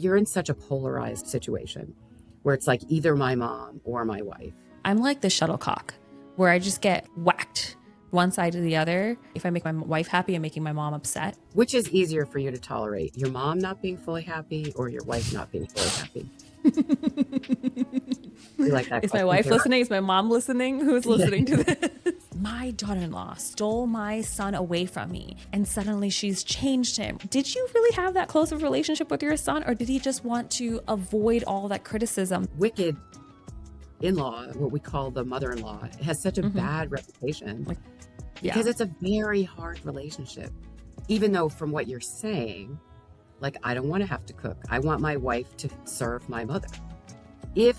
You're in such a polarized situation where it's like either my mom or my wife. I'm like the shuttlecock, where I just get whacked one side or the other. If I make my wife happy, I'm making my mom upset. Which is easier for you to tolerate, your mom not being fully happy or your wife not being fully happy? You like that Is my question wife too? listening? Is my mom listening? Who's listening to this? My daughter-in-law stole my son away from me, and suddenly she's changed him. Did you really have that close of a relationship with your son, or did he just want to avoid all that criticism? Wicked in-law, what we call the mother-in-law, has such a bad reputation because it's a very hard relationship. Even though from what you're saying, like, I don't want to have to cook. I want my wife to serve my mother. If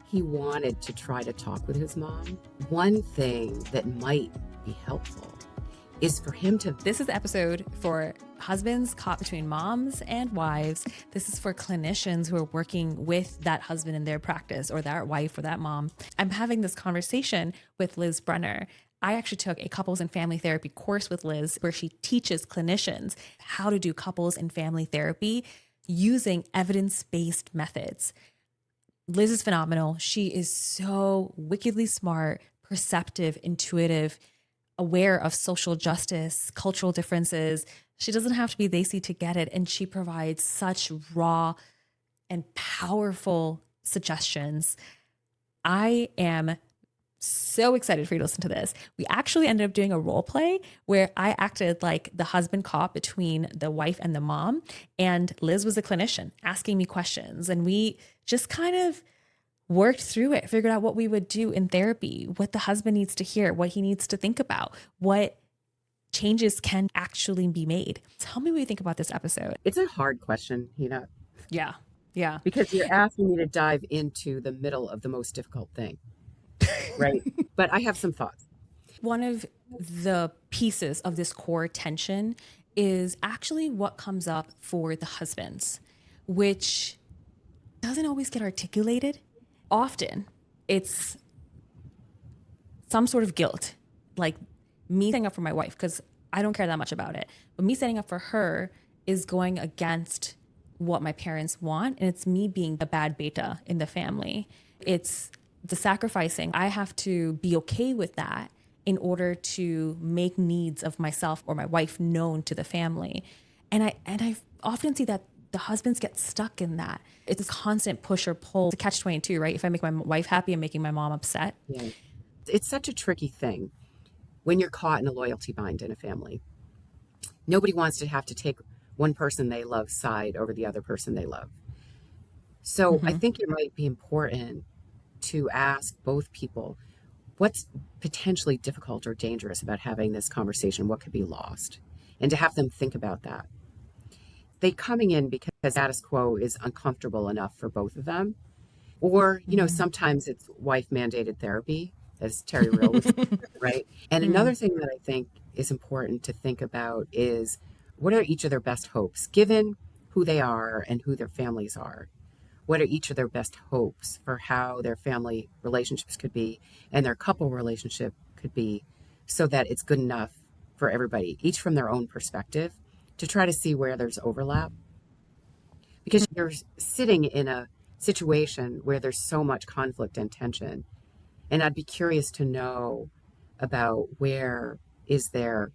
he wanted to try to talk with his mom, one thing that might be helpful is for him to... This is the episode for husbands caught between moms and wives. This is for clinicians who are working with that husband in their practice, or that wife or that mom. I'm having this conversation with Liz Brenner. I actually took a couples and family therapy course with Liz where she teaches clinicians how to do couples and family therapy using evidence-based methods. Liz is phenomenal. She is so wickedly smart, perceptive, intuitive, aware of social justice, cultural differences. She doesn't have to be Desi to get it. And she provides such raw and powerful suggestions. I am so excited for you to listen to this. We actually ended up doing a role play where I acted like the husband cop between the wife and the mom, and Liz was a clinician asking me questions, and we just kind of worked through it, figured out what we would do in therapy, what the husband needs to hear, what he needs to think about, what changes can actually be made. Tell me what you think about this episode. It's a hard question, Heena. Yeah. Because you're asking me to dive into the middle of the most difficult thing. Right. But I have some thoughts. One of the pieces of this core tension is actually what comes up for the husbands, which doesn't always get articulated. Often it's some sort of guilt, like me standing up for my wife because I don't care that much about it. But me standing up for her is going against what my parents want. And it's me being a bad beta in the family. It's the sacrificing. I have to be okay with that in order to make needs of myself or my wife known to the family. And I often see that the husbands get stuck in that. It's a constant push or pull. It's a catch-22, right? If I make my wife happy, I'm making my mom upset. Yeah. It's such a tricky thing when you're caught in a loyalty bind in a family. Nobody wants to have to take one person they love side over the other person they love. So I think it might be important to ask both people what's potentially difficult or dangerous about having this conversation, what could be lost, and to have them think about that. They coming in because status quo is uncomfortable enough for both of them, or sometimes it's wife mandated therapy, as Terry Real was saying, right? And another thing that I think is important to think about is what are each of their best hopes, given who they are and who their families are. What are each of their best hopes for how their family relationships could be and their couple relationship could be, so that it's good enough for everybody, each from their own perspective, to try to see where there's overlap. Because you're sitting in a situation where there's so much conflict and tension. And I'd be curious to know about where is there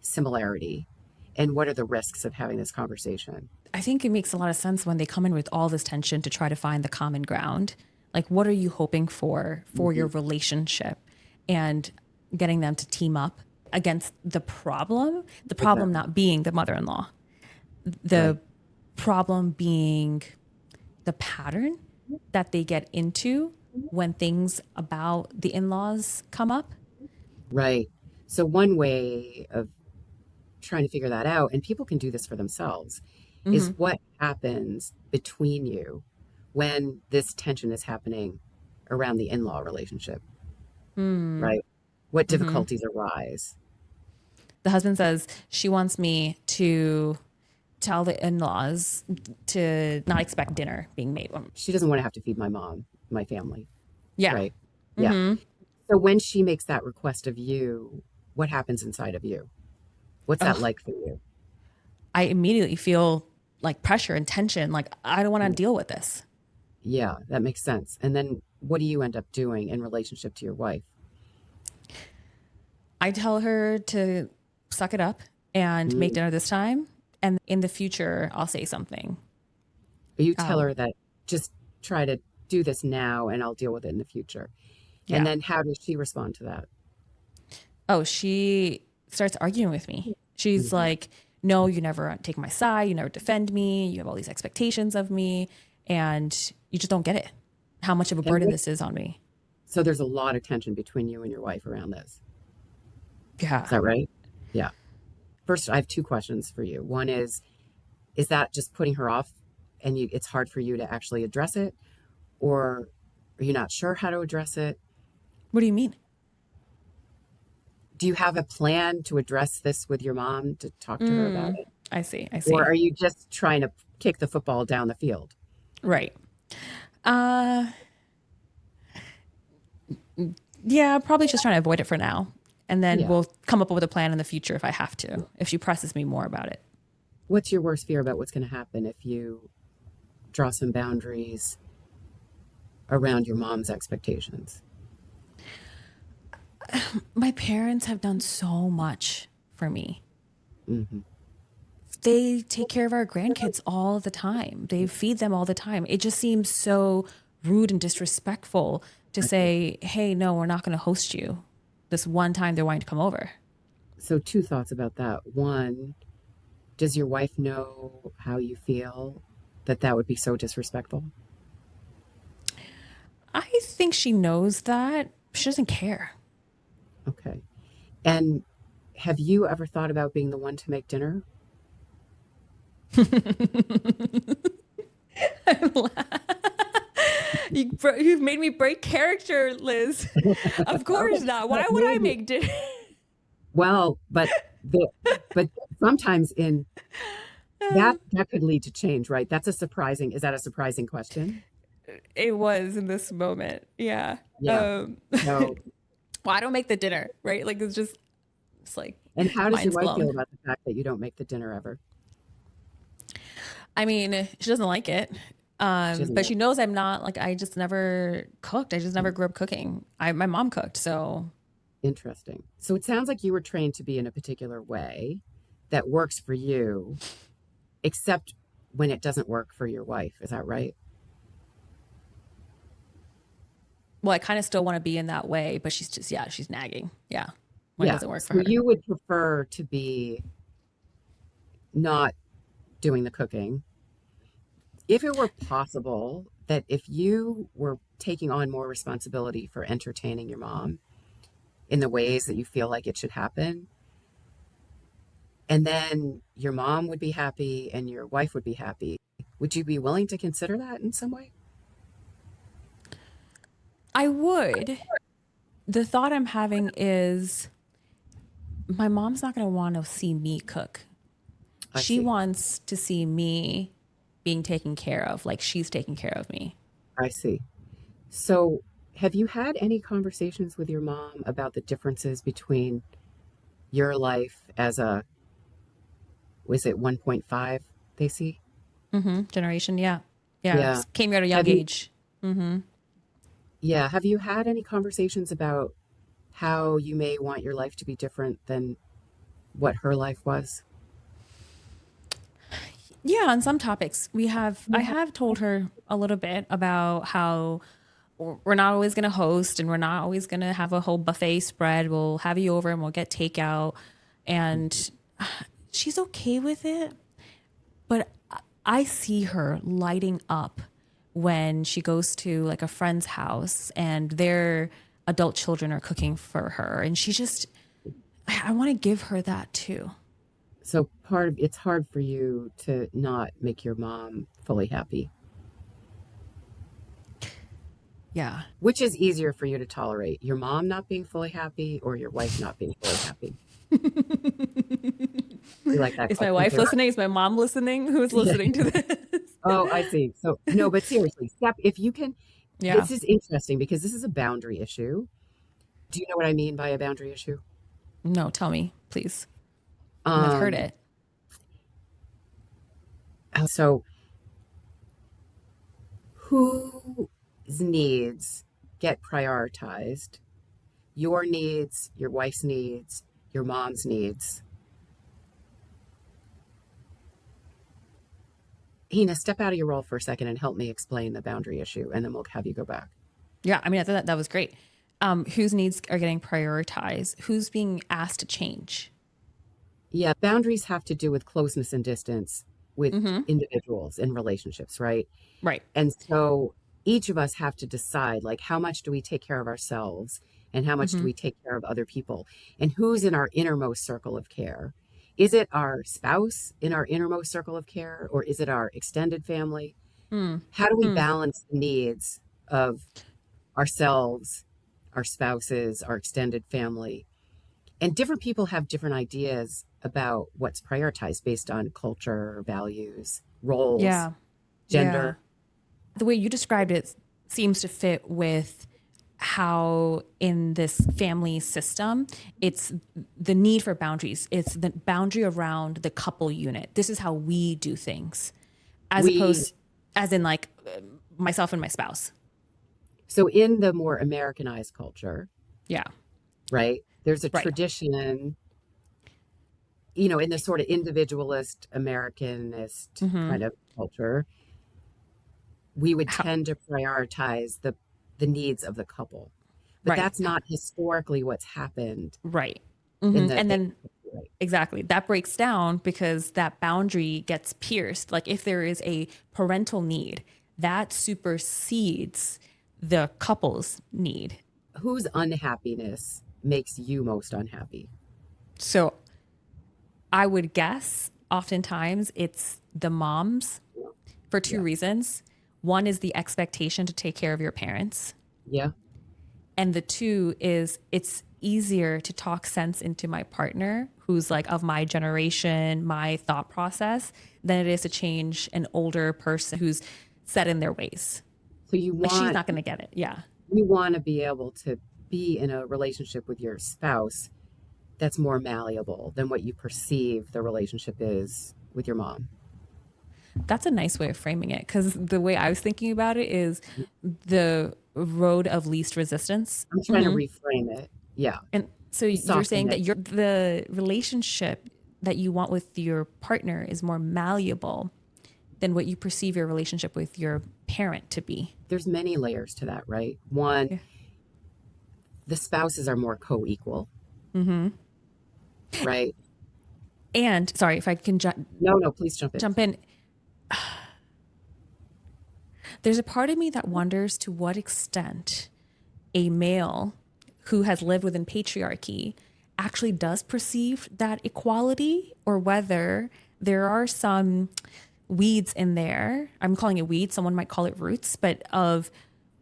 similarity and what are the risks of having this conversation. I think it makes a lot of sense when they come in with all this tension to try to find the common ground. Like, what are you hoping for your relationship, and getting them to team up against the problem not being the mother-in-law, the problem being the pattern that they get into when things about the in-laws come up. Right. So one way of trying to figure that out, and people can do this for themselves, is what happens between you when this tension is happening around the in-law relationship, right? What difficulties arise? The husband says she wants me to tell the in-laws to not expect dinner being made. She doesn't want to have to feed my mom, my family. Yeah. Right. Yeah. So when she makes that request of you, what happens inside of you? What's that like for you? I immediately feel like pressure and tension. Like, I don't want to deal with this. Yeah, that makes sense. And then what do you end up doing in relationship to your wife? I tell her to suck it up and make Mm. dinner this time. And in the future, I'll say something. You tell her that just try to do this now and I'll deal with it in the future. And Yeah. then how does she respond to that? Oh, she starts arguing with me. She's Hmm. like, no, you never take my side. You never defend me. You have all these expectations of me. And you just don't get it. How much of a And burden this is on me. so there's a lot of tension between you and your wife around this. Is Yeah. that right? Yeah. First, I have two questions for you. One is that just putting her off and it's hard for you to actually address it? Or are you not sure how to address it? What do you mean? Do you have a plan to address this with your mom to talk to her about it? I see. I Or see. are you just trying to kick the football down the field? Right. Uh, yeah, probably just trying to avoid it for now. And then Yeah. we'll come up with a plan in the future if I have to, if she presses me more about it. What's your worst fear about what's going to happen if you draw some boundaries around your mom's expectations? My parents have done so much for me. Hmm. They take care of our grandkids all the time. They feed them all the time. It just seems so rude and disrespectful to I see. say, hey, no, we're not going to host you this one time they're wanting to come over. So, two thoughts about that. One, does your wife know how you feel that that would be so disrespectful? I think she knows that. She doesn't care. Okay. And have you ever thought about being the one to make dinner? You've made me break character, Liz. Of course Okay. not. But Why would I maybe. make dinner? Well, but sometimes in that could lead to change, right? Is that a surprising question? It was in this moment. Yeah. Yeah. Well, So, I don't make the dinner, right? Like it's like and how does your mind's wife feel blown. about the fact that you don't make the dinner ever? I mean, she doesn't like it. She doesn't But like she knows I'm not like I just never cooked. I just never grew up cooking. My mom cooked, so Interesting. So it sounds like you were trained to be in a particular way that works for you, except when it doesn't work for your wife. Is that right? well, I kind of still want to be in that way, but she's just she's nagging. Yeah. When it Yeah. doesn't work for So her. you would prefer to be not doing the cooking. If it were possible that if you were taking on more responsibility for entertaining your mom in the ways that you feel like it should happen, and then your mom would be happy and your wife would be happy, would you be willing to consider that in some way? I would. The thought I'm having is my mom's not going to want to see me cook. I She see. wants to see me being taken care of, like she's taking care of me. I see. So, have you had any conversations with your mom about the differences between your life as a, was it 1.5, they see? Generation, yeah. Yeah. Yeah. Came here at a young Have you, age. yeah, have you had any conversations about how you may want your life to be different than what her life was? Yeah, on some topics, I have told her a little bit about how we're not always going to host and we're not always going to have a whole buffet spread. We'll have you over and we'll get takeout. And she's okay with it. But I see her lighting up when she goes to like a friend's house and their adult children are cooking for her. And I want to give her that too. So it's hard for you to not make your mom fully happy. Yeah. Which is easier for you to tolerate, your mom not being fully happy or your wife not being fully happy? You like that Is my question wife too? listening? Is my mom listening? Who's listening to this? Oh, I see. So, no, but seriously, if you can, Yeah. this is interesting because this is a boundary issue. Do you know what I mean by a boundary issue? No, tell me, please. I've heard Um, it. So whose needs get prioritized? Your needs, your wife's needs, your mom's needs. Heena, step out of your role for a second and help me explain the boundary issue, and then we'll have you go back. Yeah, I mean, I thought that was great. Whose needs are getting prioritized? Who's being asked to change? Yeah, boundaries have to do with closeness and distance with Mm-hmm. individuals in relationships, right? Right. And so each of us have to decide, like, how much do we take care of ourselves and how much do Mm-hmm. we take care of other people, and who's in our innermost circle of care? Is it our spouse in our innermost circle of care, or is it our extended family? Mm. How do we Mm. balance the needs of ourselves, our spouses, our extended family? And different people have different ideas about what's prioritized based on culture, values, roles, Yeah. Yeah. gender. The way you described it seems to fit with how in this family system it's the need for boundaries, it's the boundary around the couple unit. This is how we do things, as We opposed, as in like myself and my spouse. So in the more Americanized culture, Yeah. right, there's a Right. tradition, in the sort of individualist Americanist Mm-hmm. kind of culture, we would How, tend to prioritize the needs of the couple. But right. that's not historically what's happened Right. in Hmm. the And then right. exactly. That breaks down because that boundary gets pierced. Like if there is a parental need, that supersedes the couple's need. Whose unhappiness makes you most unhappy? So I would guess oftentimes it's the moms for two Yeah. reasons. One is the expectation to take care of your parents. Yeah. And the two is it's easier to talk sense into my partner who's like of my generation, my thought process, than it is to change an older person who's set in their ways. So you Like she's want not going to get it. Yeah. you want to be able to be in a relationship with your spouse that's more malleable than what you perceive the relationship is with your mom. That's a nice way of framing it because the way I was thinking about it is the road of least resistance. I'm trying to Hmm. reframe it. Yeah. And so you're Soften saying it. that the relationship that you want with your partner is more malleable than what you perceive your relationship with your parent to be. There's many layers to that, right? One, Yeah. the spouses are more co-equal, Mm-hmm. right? And sorry if I can No, no, please jump in. jump in. There's a part of me that wonders to what extent a male who has lived within patriarchy actually does perceive that equality, or whether there are some weeds in there. I'm calling it weeds. Someone might call it roots, but of,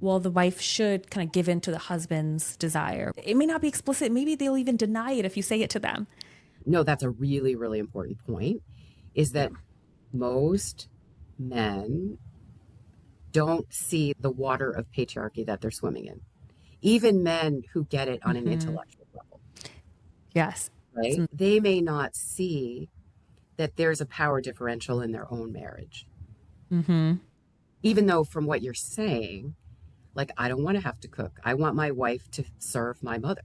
well, the wife should kind of give in to the husband's desire. It may not be explicit. Maybe they'll even deny it if you say it to them. No, that's a really, really important point, is Yeah. that most men don't see the water of patriarchy that they're swimming in. Even men who get it on an Mm-hmm. intellectual level, Yes. right? They may not see that there's a power differential in their own marriage. Mm-hmm. Even though, from what you're saying, like, I don't want to have to cook. I want my wife to serve my mother.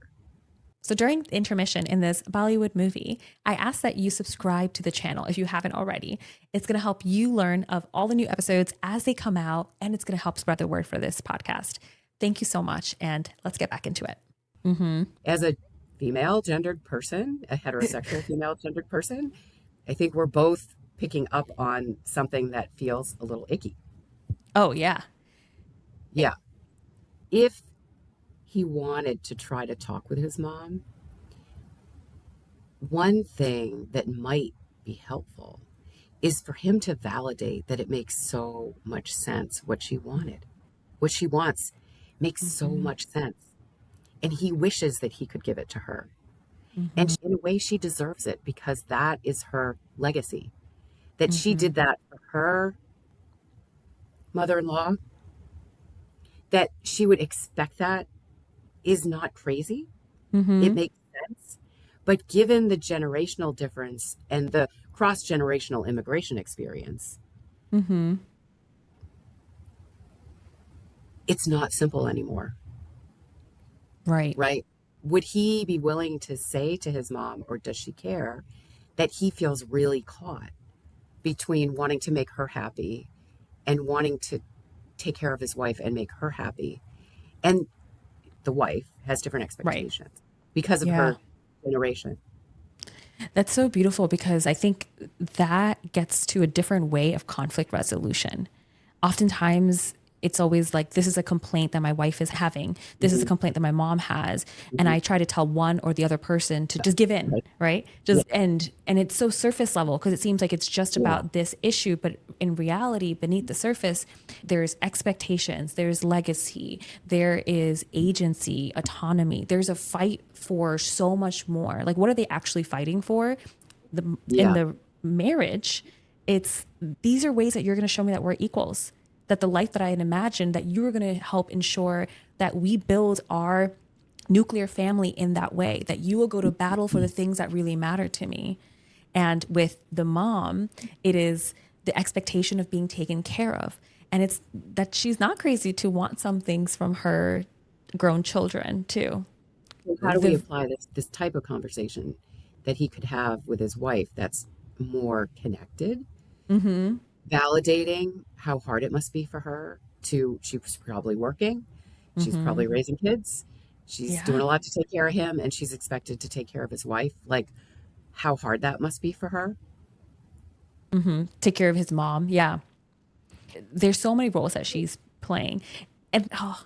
So during the intermission in this Bollywood movie, I asked that you subscribe to the channel if you haven't already. It's going to help you learn of all the new episodes as they come out, and it's going to help spread the word for this podcast. Thank you so much, and let's get back into it. Mm-hmm. As a female gendered person, a heterosexual female gendered person, I think we're both picking up on something that feels a little icky. Oh, yeah. Yeah. If he wanted to try to talk with his mom, one thing that might be helpful is for him to validate that it makes so much sense what she wanted. What she wants makes so Mm-hmm. much sense. And he wishes that he could give it to her. And Mm-hmm. in a way, she deserves it because that is her legacy. That she Mm-hmm. did that for her mother in law, that she would expect that is not crazy. It Mm-hmm. makes sense. But given the generational difference and the cross generational immigration experience, Mm-hmm. It's not simple anymore, Right. right? Would he be willing to say to his mom, or does she care, that he feels really caught between wanting to make her happy and wanting to take care of his wife and make her happy? And the wife has different Right. expectations because of Yeah. her generation. That's so beautiful because I think that gets to a different way of conflict resolution. Oftentimes, it's always like, this is a complaint that my wife is having. This is a Hmm. complaint that my mom has. And Hmm. I try to tell one or the other person to just give in, Right. right? Yeah. Just, and it's so surface level because it seems like it's just Yeah. about this issue. But in reality, beneath the surface, there's expectations, there's legacy, there is agency, autonomy. There's a fight for so much more. Like, what are they actually fighting for? In Yeah. the marriage, it's these are ways that you're going to show me that we're equals, that the life that I had imagined, that you're going to help ensure that we build our nuclear family in that way, that you will go to battle for the things that really matter to me. And with the mom, it is the expectation of being taken care of. And it's that she's not crazy to want some things from her grown children too. So how do we The apply this type of conversation that he could have with his wife that's more connected, mm-hmm, validating how hard it must be for her to, she was probably working, she's mm-hmm, probably raising kids, she's doing yeah, a lot to take care of him, and she's expected to take care of his wife. Like, how hard that must be for her. mm-hmm, take care of his mom. Yeah. There's so many roles that she's playing. And oh,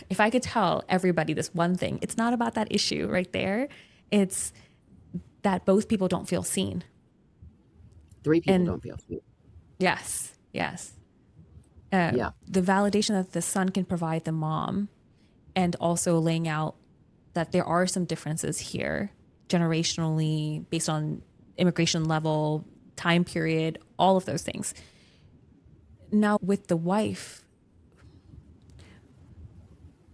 if I could tell everybody this one thing, it's not about that issue right there. It's that both people don't feel seen. Three people And don't feel seen. yes, yes. Yeah. The validation that the son can provide the mom, and also laying out that there are some differences here generationally based on immigration level, time period, all of those things. Now, with the wife,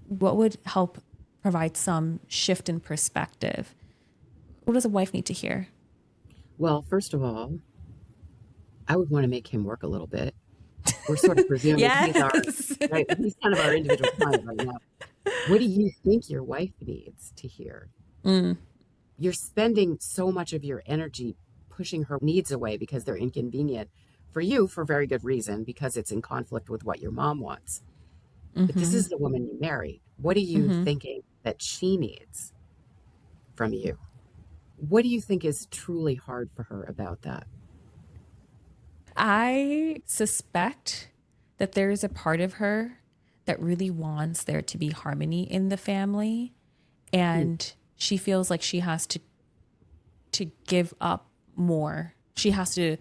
what would help provide some shift in perspective? What does a wife need to hear? Well, first of all, I would want to make him work a little bit. We're sort of presuming he's our, Yes. right, he's kind of our individual client right now. What do you think your wife needs to hear? Mm, You're spending so much of your energy pushing her needs away because they're inconvenient for you, for very good reason, because it's in conflict with what your mom wants. But this mm-hmm, is the woman you married. What are you mm-hmm. thinking that she needs from you? What do you think is truly hard for her about that? I suspect that there is a part of her that really wants there to be harmony in the family, Hmm. and she feels like she has to give up more. She has to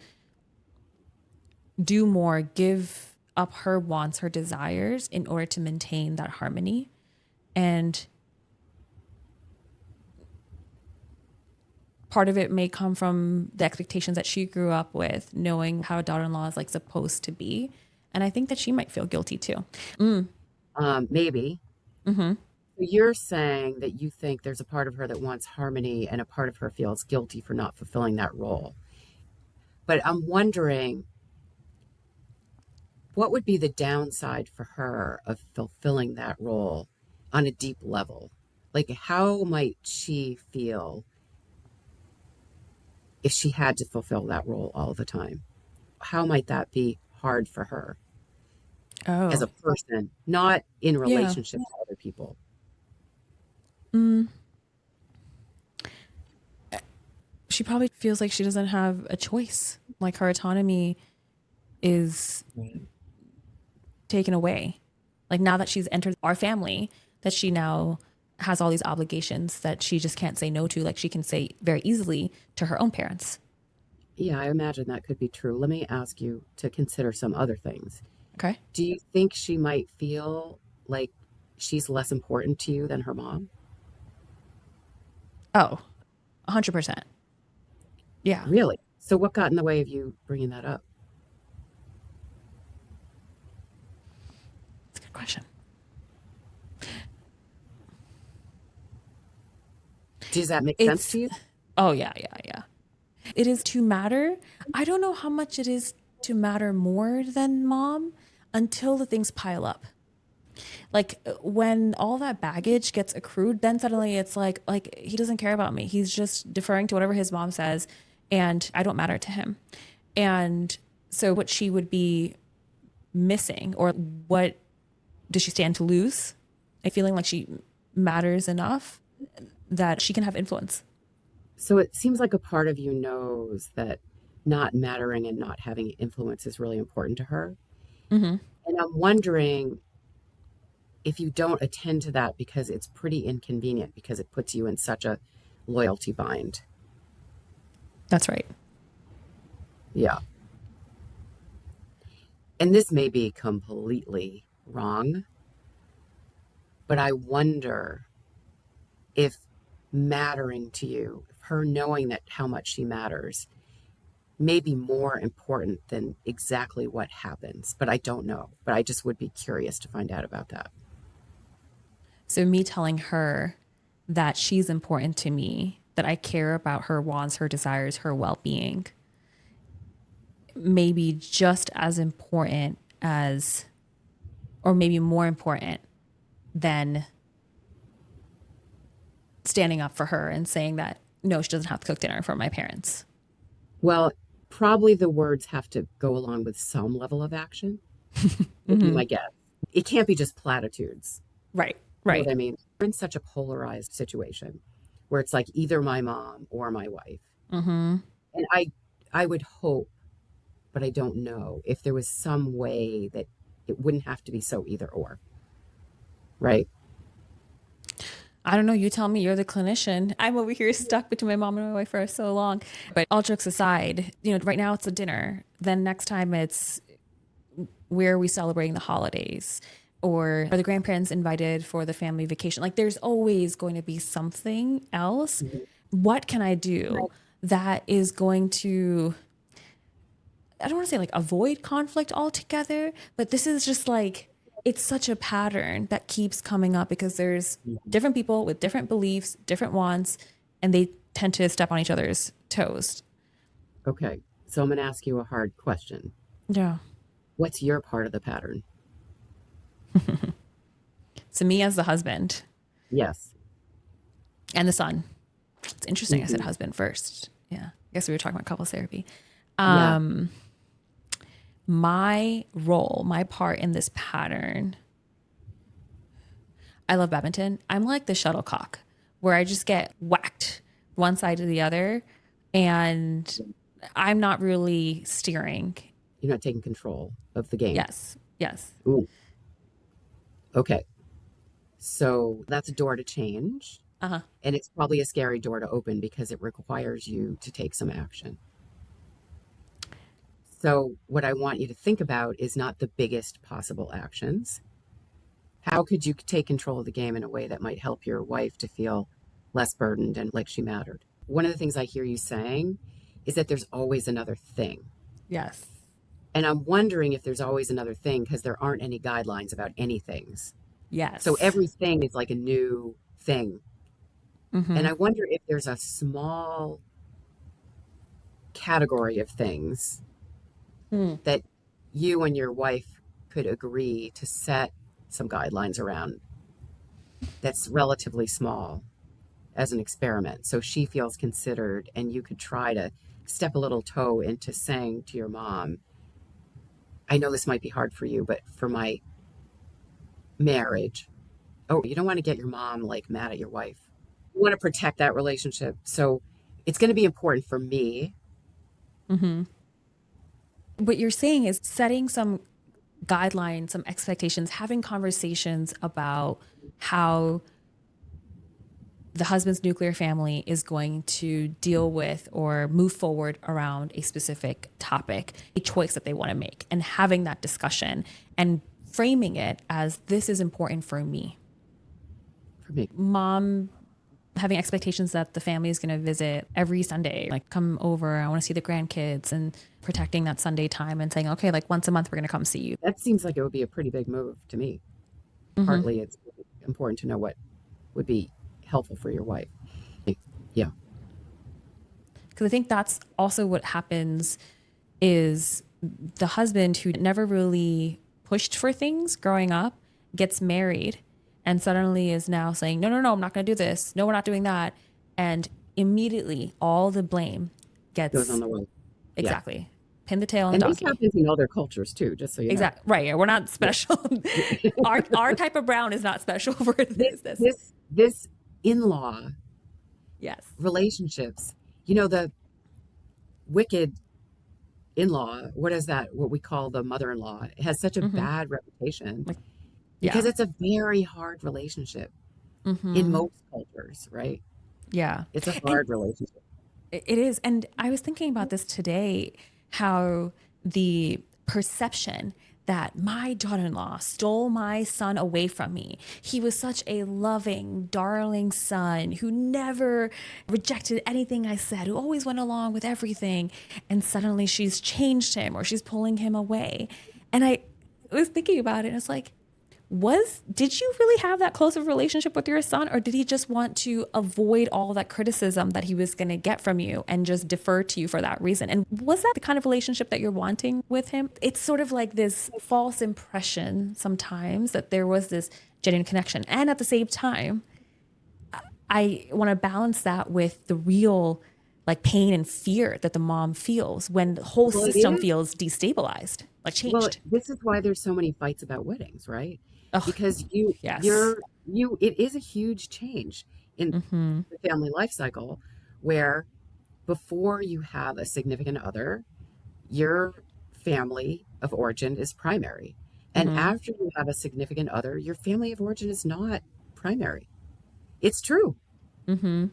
do more, give up her wants, her desires in order to maintain that harmony. And part of it may come from the expectations that she grew up with, knowing how a daughter-in-law is like supposed to be. And I think that she might feel guilty too. Mm, Maybe. mm-hmm. So you're saying that you think there's a part of her that wants harmony and a part of her feels guilty for not fulfilling that role. But I'm wondering, what would be the downside for her of fulfilling that role on a deep level? Like, how might she feel if she had to fulfill that role all the time? How might that be hard for her as Oh, a person, not in yeah. relationship to other people? Mm, she probably feels like she doesn't have a choice. Like her autonomy is Right. taken away. Like now that she's entered our family, that she now has all these obligations that she just can't say no to, like she can say very easily to her own parents. Yeah, I imagine that could be true. Let me ask you to consider some other things. Okay. Do you think she might feel like she's less important to you than her mom? Oh, 100%. Yeah. Really? So what got in the way of you bringing that up? That's a good question. Does that make sense It's, to you? oh, yeah, yeah, yeah. It is to matter. I don't know how much it is to matter more than mom until the things pile up. Like when all that baggage gets accrued, then suddenly it's like he doesn't care about me. He's just deferring to whatever his mom says, and I don't matter to him. And so what she would be missing, or what does she stand to lose? Feeling like she matters enough that she can have influence. So it seems like a part of you knows that not mattering and not having influence is really important to her. Mm-hmm. And I'm wondering if you don't attend to that because it's pretty inconvenient because it puts you in such a loyalty bind. That's right. Yeah. And this may be completely wrong, but I wonder if mattering to you, her knowing that how much she matters, may be more important than exactly what happens. But I don't know. But I just would be curious to find out about that. So me telling her that she's important to me, that I care about her wants, her desires, her well-being, may be just as important as, or maybe more important than standing up for her and saying that, no, she doesn't have to cook dinner for my parents. Well, probably the words have to go along with some level of action, would be Mm-hmm. my guess. It can't be just platitudes. Right, You know what right. I mean? We're in such a polarized situation where it's like either my mom or my wife. Mm-hmm. And I would hope, but I don't know, if there was some way that it wouldn't have to be so either or. Right? I don't know. You tell me. You're the clinician. I'm over here stuck between my mom and my wife for so long. But all jokes aside, right now it's a dinner. Then next time it's, where are we celebrating the holidays? Or are the grandparents invited for the family vacation? Like there's always going to be something else. Mhm. What can I do that is going to, I don't want to say like avoid conflict altogether, but this is just like, it's such a pattern that keeps coming up because there's different people with different beliefs, different wants, and they tend to step on each other's toes. Okay. So I'm going to ask you a hard question. Yeah. What's your part of the pattern? So me as the husband Yes. and the son. It's interesting. I said Hmm. husband first. Yeah. I guess we were talking about couples therapy. Yeah. My role, my part in this pattern, I love badminton. I'm like the shuttlecock where I just get whacked one side to the other and I'm not really steering. You're not taking control of the game. Yes. Yes. Ooh. Okay. So that's a door to change. Uh-huh. And it's probably a scary door to open because it requires you to take some action. So, what I want you to think about is not the biggest possible actions. How could you take control of the game in a way that might help your wife to feel less burdened and like she mattered? One of the things I hear you saying is that there's always another thing. Yes. And I'm wondering if there's always another thing because there aren't any guidelines about any things. So Yes. everything is like a new thing. And Mm-hmm. I wonder if there's a small category of things Mm. that you and your wife could agree to set some guidelines around that's relatively small as an experiment. So she feels considered, and you could try to step a little toe into saying to your mom, I know this might be hard for you, but for my marriage, oh, you don't want to get your mom like mad at your wife. You want to protect that relationship. So it's going to be important for me. Mm-hmm. What you're saying is setting some guidelines, some expectations, having conversations about how the husband's nuclear family is going to deal with or move forward around a specific topic, a choice that they want to make, and having that discussion and framing it as this is important for me. For me. Mom having expectations that the family is going to visit every Sunday, like come over, I want to see the grandkids, and protecting that Sunday time and saying, okay, like once a month, we're going to come see you. That seems like it would be a pretty big move to me. Mm-hmm. Partly it's important to know what would be helpful for your wife. Yeah. Because I think that's also what happens is the husband who never really pushed for things growing up gets married and suddenly is now saying, no, no, no, I'm not going to do this. No, we're not doing that. And immediately all the blame Goes on gets the way. Yeah. exactly pin the tail on the And this donkey. happens in other cultures too, just so you know. Exactly. Right. Yeah, we're not Yeah. special. Our type of brown is not special for This this. this this in-law Yes. relationships, the wicked in-law, what is that? What we call the mother-in-law, it has such a Mm-hmm. bad reputation Like, because yeah. it's a very hard relationship in Mm-hmm. most cultures, right? Yeah. It's a And hard relationship. it is. And I was thinking about this today, how the perception that my daughter-in-law stole my son away from me. He was such a loving, darling son who never rejected anything I said, who always went along with everything. And suddenly she's changed him or she's pulling him away. And I was thinking about it and it's like, did you really have that close of a relationship with your son, or did he just want to avoid all that criticism that he was going to get from you and just defer to you for that reason? And was that the kind of relationship that you're wanting with him? It's sort of like this false impression sometimes that there was this genuine connection. And at the same time, I want to balance that with the real like pain and fear that the mom feels when the whole Well, it system is. feels destabilized, like Well, changed. this is why there's so many fights about weddings, right? Oh, Because yes. it is a huge change in Mm-hmm. the family life cycle where before you have a significant other, your family of origin is primary. And Mm-hmm. after you have a significant other, your family of origin is not primary. It's true, Mm-hmm.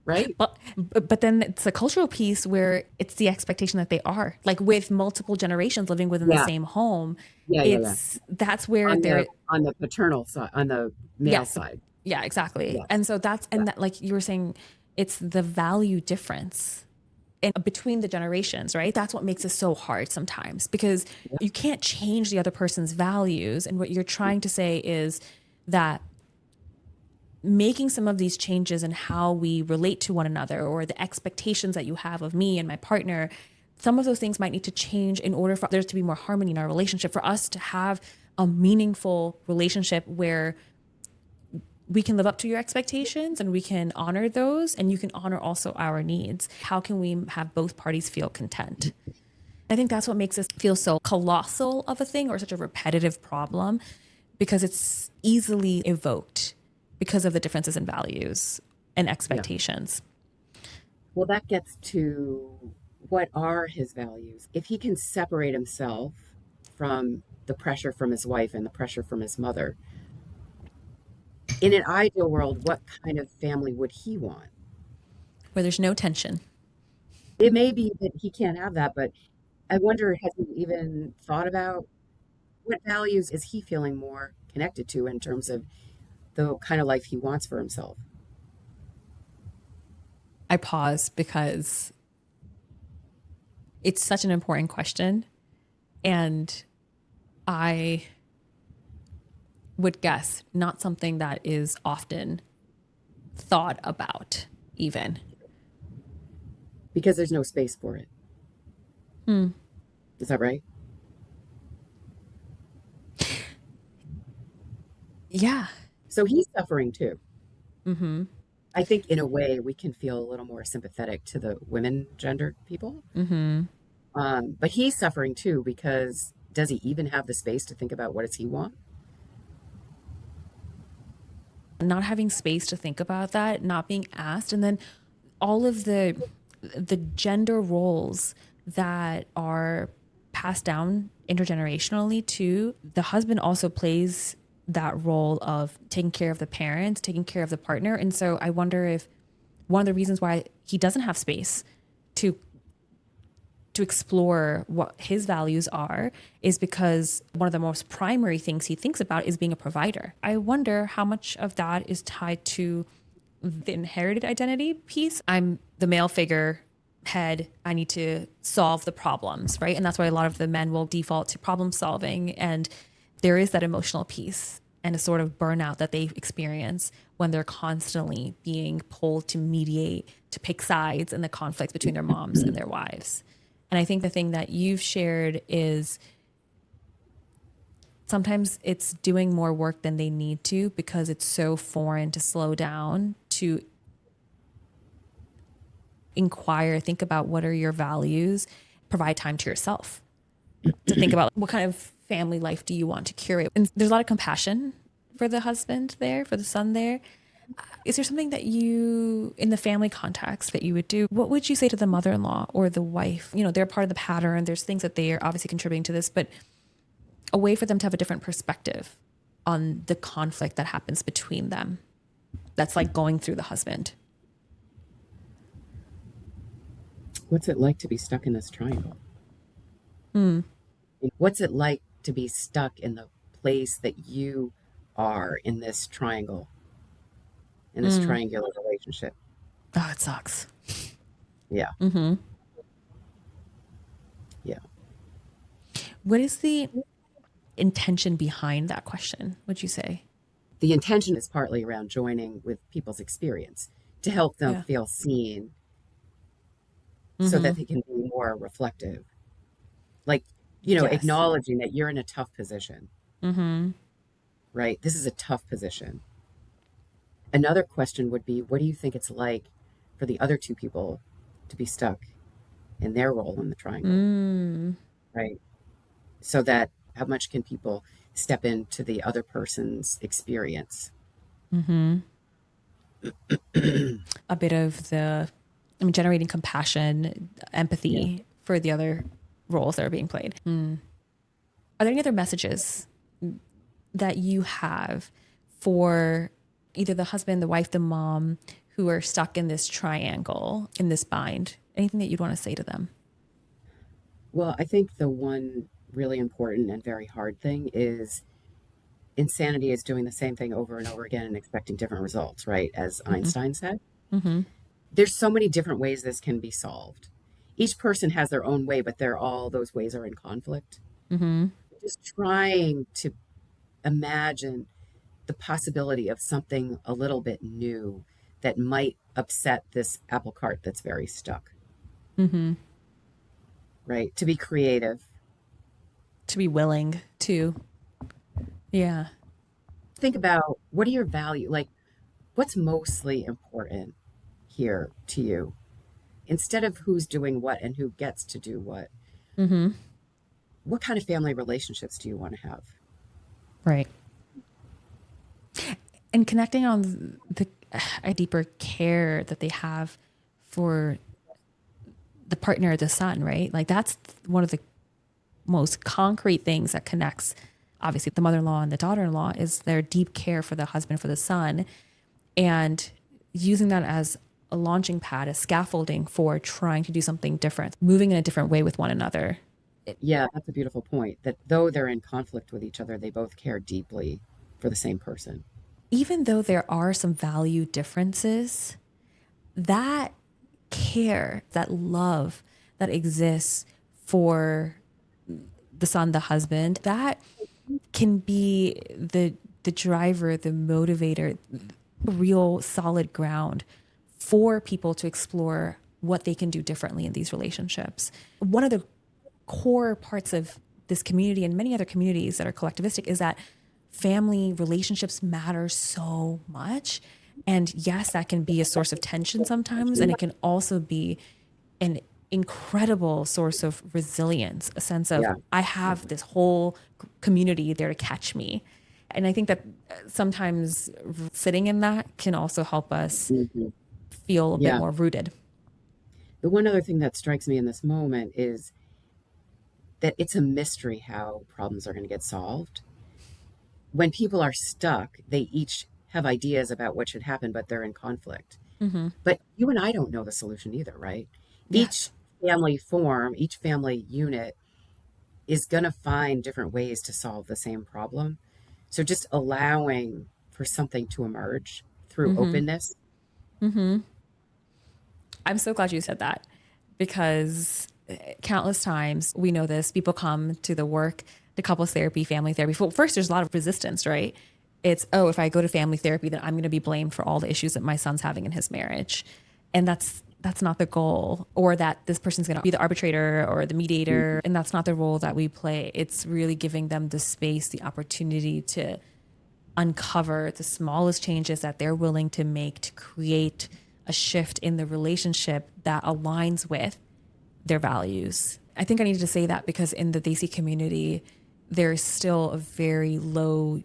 right? But then it's a cultural piece where it's the expectation that they are like with multiple generations living within the Yeah, same home. yeah. That's where On the there, paternal side, on the male yes, side. yeah, exactly. Yes. And so Yeah. and that, like you were saying, it's the value difference in between the generations, right? That's what makes it so hard sometimes because Yeah. you can't change the other person's values. And what you're trying to say is that making some of these changes in how we relate to one another or the expectations that you have of me and my partner, some of those things might need to change in order for there to be more harmony in our relationship, for us to have a meaningful relationship where we can live up to your expectations and we can honor those and you can honor also our needs. How can we have both parties feel content? I think that's what makes this feel so colossal of a thing or such a repetitive problem because it's easily evoked because of the differences in values and Yeah. expectations. Well, that gets to what are his values. If he can separate himself from the pressure from his wife and the pressure from his mother, in an ideal world, what kind of family would he want? Where there's no tension. It may be that he can't have that, but I wonder, has he even thought about what values is he feeling more connected to in terms of the kind of life he wants for himself? I pause because it's such an important question. And I would guess not something that is often thought about, even. Because there's no space for it. Is that right? Yeah. So he's suffering too. I think in a way we can feel a little more sympathetic to the women gendered people. But he's suffering too because does he even have the space to think about what does he want? Not having space to think about that, not being asked, and then all of the gender roles that are passed down intergenerationally too. The husband also plays that role of taking care of the parents, taking care of the partner. And so I wonder if one of the reasons why he doesn't have space to explore what his values are is because one of the most primary things he thinks about is being a provider. I wonder how much of that is tied to the inherited identity piece. I'm the male figure head. I need to solve the problems, right? And that's why a lot of the men will default to problem solving. And there is that emotional piece and a sort of burnout that they experience when they're constantly being pulled to mediate, to pick sides in the conflict between their moms and their wives. And I think the thing that you've shared is sometimes it's doing more work than they need to because it's so foreign to slow down, to inquire, think about what are your values, provide time to yourself to think about what kind of family life do you want to curate. And there's a lot of compassion for the husband there, for the son there. Is there something that you, in the family context, that you would do? What would you say to the mother-in-law or the wife? You know, they're part of the pattern. There's things that they are obviously contributing to this, but a way for them to have a different perspective on the conflict that happens between them. That's like going through the husband. What's it like to be stuck in this triangle? What's it like to be stuck in the place that you are in this triangle, in this triangular relationship? Oh, it sucks. Yeah. Yeah. What is the intention behind that question, would you say? The intention is partly around joining with people's experience to help them Yeah. feel seen so that they can be more reflective. Like, Yes. acknowledging that you're in a tough position, right? This is a tough position. Another question would be, what do you think it's like for the other two people to be stuck in their role in the triangle, right? So that how much can people step into the other person's experience? A bit of generating compassion, empathy for the other roles that are being played. Are there any other messages that you have for either the husband, the wife, the mom who are stuck in this triangle, in this bind? Anything that you'd want to say to them? Well, I think the one really important and very hard thing is insanity is doing the same thing over and over again and expecting different results, right? As Einstein said. There's so many different ways this can be solved. Each person has their own way, but all those ways are in conflict. Just trying to imagine the possibility of something a little bit new that might upset this apple cart that's very stuck. Right? To be creative. To be willing to. Yeah. Think about, what are your value? Like, what's mostly important here to you? Instead of who's doing what and who gets to do what. What kind of family relationships do you want to have? Right. And connecting on a deeper care that they have for the partner or the son, right? Like that's one of the most concrete things that connects, obviously, the mother-in-law and the daughter-in-law is their deep care for the husband, for the son, and using that as a launching pad, a scaffolding for trying to do something different, moving in a different way with one another. Yeah, that's a beautiful point. That though they're in conflict with each other, they both care deeply for the same person. Even though there are some value differences, that care, that love that exists for the son, the husband, that can be the driver, the motivator, real solid ground for people to explore what they can do differently in these relationships. One of the core parts of this community and many other communities that are collectivistic is that family relationships matter so much. And yes, that can be a source of tension sometimes. And it can also be an incredible source of resilience, a sense of, I have this whole community there to catch me. And I think that sometimes sitting in that can also help us feel a bit more rooted. The one other thing that strikes me in this moment is that it's a mystery how problems are going to get solved. When people are stuck, they each have ideas about what should happen, but they're in conflict. But you and I don't know the solution either, right? Yes. Each family form, each family unit is going to find different ways to solve the same problem. So just allowing for something to emerge through openness. I'm so glad you said that, because countless times we know this, people come to the work, to couples therapy, family therapy. Well, first, there's a lot of resistance, right? It's, oh, if I go to family therapy, then I'm going to be blamed for all the issues that my son's having in his marriage. And that's that's not the goal, or that this person's going to be the arbitrator or the mediator. And that's not the role that we play. It's really giving them the space, the opportunity to uncover the smallest changes that they're willing to make to create a shift in the relationship that aligns with their values. I think I needed to say that because in the Desi community, there's still a very low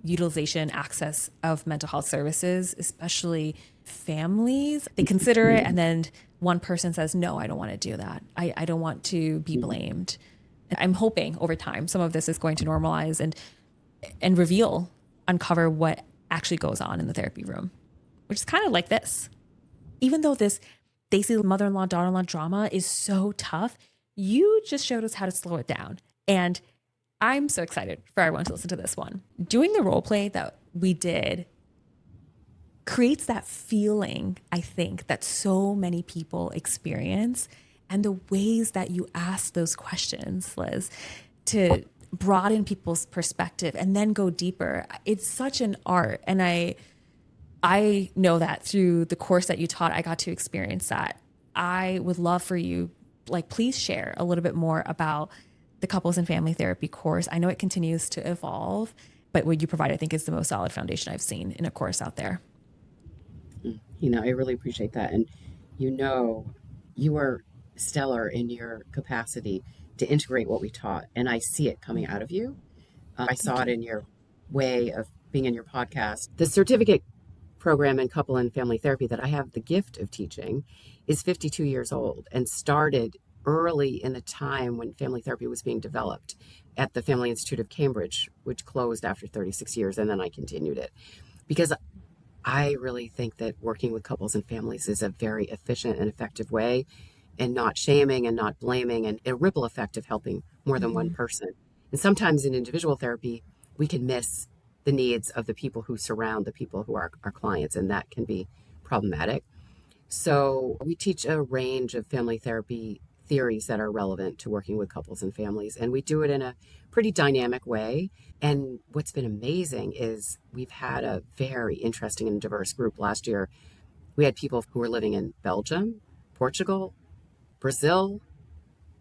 utilization access of mental health services, especially families. They consider it, and then one person says, no, I don't want to do that. I don't want to be blamed. And I'm hoping over time some of this is going to normalize and uncover what actually goes on in the therapy room, which is kind of like this. Even though this Desi mother-in-law, daughter-in-law drama is so tough, you just showed us how to slow it down. And I'm so excited for everyone to listen to this one. Doing the role play that we did creates that feeling, I think, that so many people experience. And the ways that you ask those questions, Liz, to broaden people's perspective and then go deeper. It's such an art. And I know that through the course that you taught, I got to experience that. I would love for you, please share a little bit more about the couples and family therapy course. I know it continues to evolve, but what you provide, I think, is the most solid foundation I've seen in a course out there. I really appreciate that. And you are stellar in your capacity to integrate what we taught. And I see it coming out of you. I saw it in your way of being in your podcast. The certificate program in couple and family therapy that I have the gift of teaching is 52 years old and started early in the time when family therapy was being developed at the Family Institute of Cambridge, which closed after 36 years. And then I continued it because I really think that working with couples and families is a very efficient and effective way, and not shaming and not blaming, and a ripple effect of helping more than one person. And sometimes in individual therapy, we can miss the needs of the people who surround the people who are our clients, and that can be problematic. So we teach a range of family therapy theories that are relevant to working with couples and families, and we do it in a pretty dynamic way. And what's been amazing is we've had a very interesting and diverse group. Last year, we had people who were living in Belgium, Portugal, Brazil,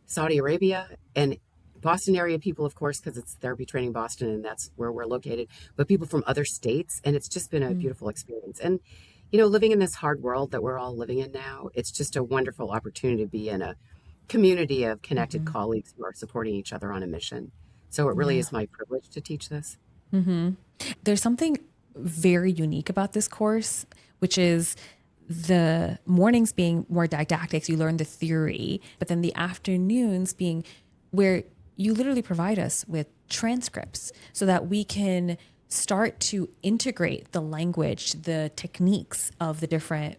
Saudi Arabia, and Boston area people, of course, because it's therapy training Boston and that's where we're located, but people from other states. And it's just been a beautiful experience. And, living in this hard world that we're all living in now, it's just a wonderful opportunity to be in a community of connected colleagues who are supporting each other on a mission. So it really is my privilege to teach this. There's something very unique about this course, which is the mornings being more didactics, you learn the theory, but then the afternoons being where you literally provide us with transcripts so that we can start to integrate the language, the techniques of the different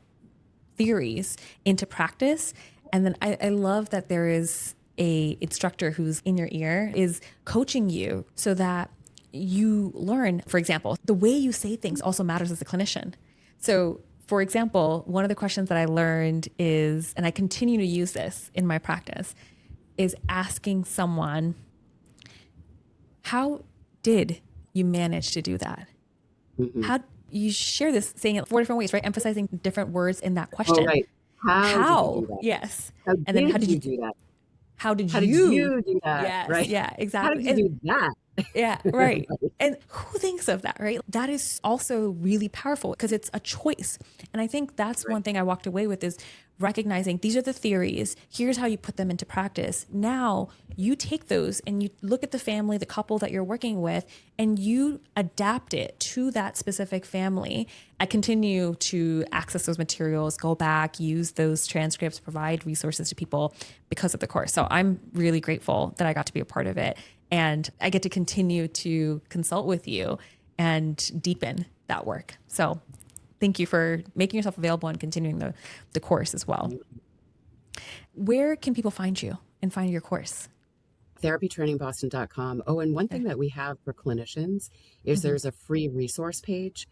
theories into practice. And then I love that there is a instructor who's in your ear, is coaching you so that you learn, for example, the way you say things also matters as a clinician. So for example, one of the questions that I learned is, and I continue to use this in my practice, is asking someone, how did you manage to do that? How you share this, saying it 4 different ways, right? Emphasizing different words in that question. Oh, right. How did you do that? Yes. And then how did you do that? How did you do that? Yes. Right. Yeah, exactly. How did you do that? Yeah, right. And who thinks of that, right? That is also really powerful because it's a choice. And I think that's one thing I walked away with is recognizing these are the theories. Here's how you put them into practice. Now you take those and you look at the family, the couple that you're working with, and you adapt it to that specific family. I continue to access those materials, go back, use those transcripts, provide resources to people because of the course. So I'm really grateful that I got to be a part of it. And I get to continue to consult with you and deepen that work. So thank you for making yourself available and continuing the course as well. Where can people find you and find your course? therapytrainingboston.com. Oh, and one thing that we have for clinicians is there's a free resource page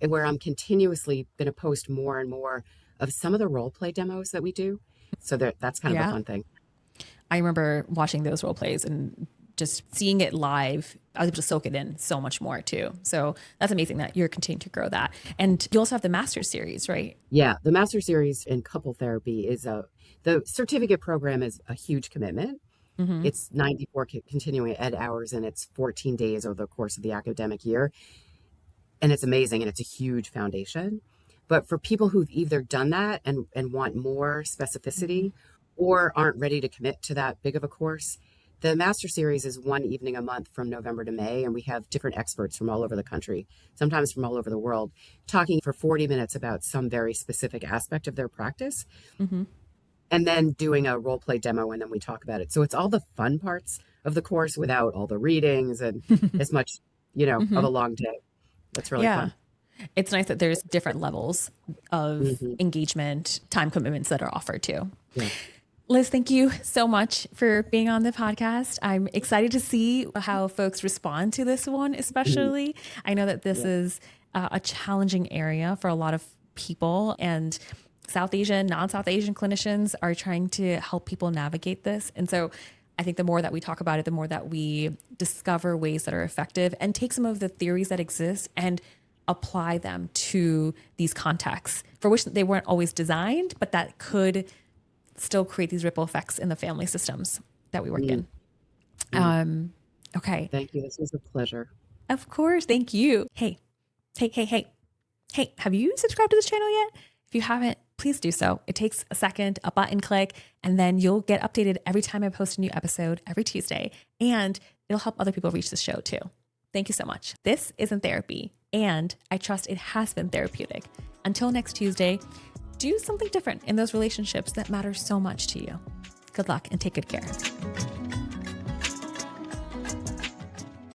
where I'm continuously going to post more and more of some of the role play demos that we do. So that's kind of a fun thing. I remember watching those role plays and just seeing it live, I was able to soak it in so much more too. So that's amazing that you're continuing to grow that. And you also have the Master Series, right? Yeah, the Master Series in couple therapy the certificate program is a huge commitment. Mm-hmm. It's 94 continuing ed hours, and it's 14 days over the course of the academic year. And it's amazing, and it's a huge foundation. But for people who've either done that and want more specificity or aren't ready to commit to that big of a course, the Master Series is one evening a month from November to May, and we have different experts from all over the country, sometimes from all over the world, talking for 40 minutes about some very specific aspect of their practice, Mm-hmm. and then doing a role play demo, and then we talk about it. So it's all the fun parts of the course without all the readings and as much, of a long day. That's really Yeah. fun. It's nice that there's different levels of Mm-hmm. engagement, time commitments that are offered too. Yeah. Liz, thank you so much for being on the podcast. I'm excited to see how folks respond to this one, especially. I know that this is a challenging area for a lot of people, and South Asian, non-South Asian clinicians are trying to help people navigate this. And so I think the more that we talk about it, the more that we discover ways that are effective and take some of the theories that exist and apply them to these contexts for which they weren't always designed, but that could still create these ripple effects in the family systems that we work in. Okay. Thank you. This was a pleasure. Of course. Thank you. Hey, have you subscribed to this channel yet? If you haven't, please do so. It takes a second, a button click, and then you'll get updated every time I post a new episode every Tuesday, and it'll help other people reach the show too. Thank you so much. This isn't therapy, and I trust it has been therapeutic. Until next Tuesday, do something different in those relationships that matter so much to you. Good luck and take good care.